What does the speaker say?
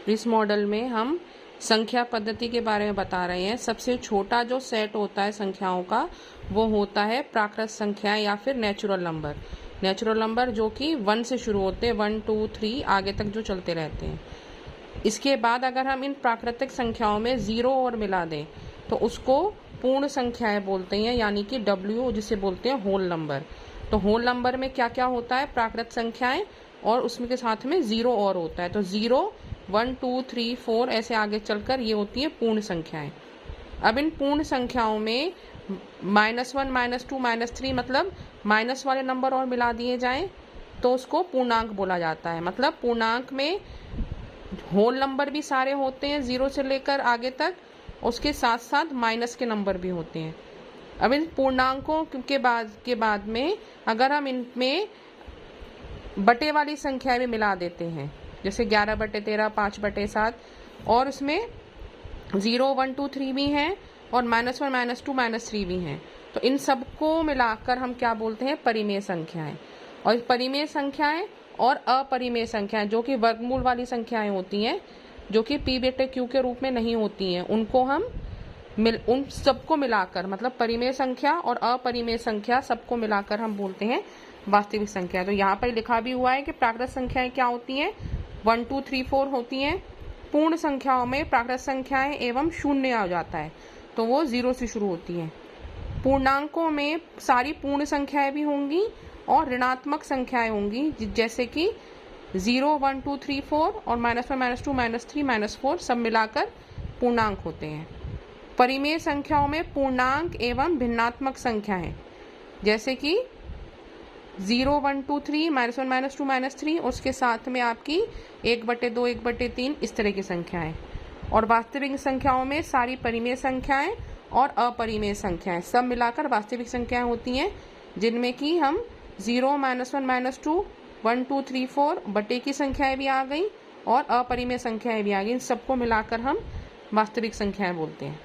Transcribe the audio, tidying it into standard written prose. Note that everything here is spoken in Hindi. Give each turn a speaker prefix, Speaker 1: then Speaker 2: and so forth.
Speaker 1: इस मॉडल में हम संख्या पद्धति के बारे में बता रहे हैं। सबसे छोटा जो सेट होता है संख्याओं का वो होता है प्राकृत संख्याएं या फिर नेचुरल नंबर। नेचुरल नंबर जो कि 1 से शुरू होते हैं, 1 2 3 आगे तक जो चलते रहते हैं। इसके बाद अगर हम इन प्राकृतिक संख्याओं में 0 और मिला दें तो उसको पूर्ण संख्याएं बोलते हैं, यानी कि W जिसे बोलते हैं होल नंबर। तो होल नंबर में क्या क्या होता है? प्राकृत संख्याएं और उसमें के साथ में 0 और होता है। तो 0 1 2 3 4 ऐसे आगे चलकर ये होती है पूर्ण संख्याएं। अब इन पूर्ण संख्याओं में -1 -2 -3 मतलब माइनस वाले नंबर और मिला दिए जाएं तो उसको पूर्णांक बोला जाता है। मतलब पूर्णांक में होल नंबर भी सारे होते हैं 0 से लेकर आगे तक, उसके साथ साथ माइनस के नंबर भी होते हैं। अब इन पूर्णांकों के बाद में अगर हम इनमें बटे वाली संख्या भी मिला देते हैं, जैसे 11/13, 5/7 और उसमें 0 1 2 3 भी हैं और -1 -2 -3 भी हैं, तो इन सबको मिलाकर हम क्या बोलते हैं? परिमेय संख्याएं। और परिमेय संख्याएं और अपरिमेय संख्याएं जो कि वर्गमूल वाली संख्याएं होती हैं, जो कि p/q के रूप में नहीं होती हैं, उनको हम उन सबको मिलाकर, मतलब परिमेय संख्या और अपरिमेय संख्या सबको मिलाकर हम बोलते हैं वास्तविक संख्या। तो यहाँ पर लिखा भी हुआ है कि प्राकृत संख्याएं क्या होती हैं? 1 2 3 4 होती हैं। पूर्ण संख्याओं में प्राकृत संख्याएं एवं शून्य आ जाता है तो वो 0 से शुरू होती हैं। पूर्णांकों में सारी पूर्ण संख्याएं भी होंगी और ऋणात्मक संख्याएं होंगी, जैसे कि 0 1 2 3 4 और -1 -2 -3 -4 सब मिलाकर पूर्णांक होते हैं। परिमेय संख्याओं में पूर्णांक एवं भिन्नात्मक संख्याएं, जैसे कि 0 1 2 3 -1 -2 -3 उसके साथ में आपकी 1/2 1/3 इस तरह की संख्याएं। और वास्तविक संख्याओं में सारी परिमेय संख्याएं और अपरिमेय संख्याएं सब मिलाकर वास्तविक संख्याएं होती हैं, जिनमें कि हम 0 -1 -2 1 2 3 4 बटे की संख्याएं भी आ गई और अपरिमेय संख्याएं भी आ गई। इन सबको मिलाकर हम वास्तविक संख्याएं बोलते हैं।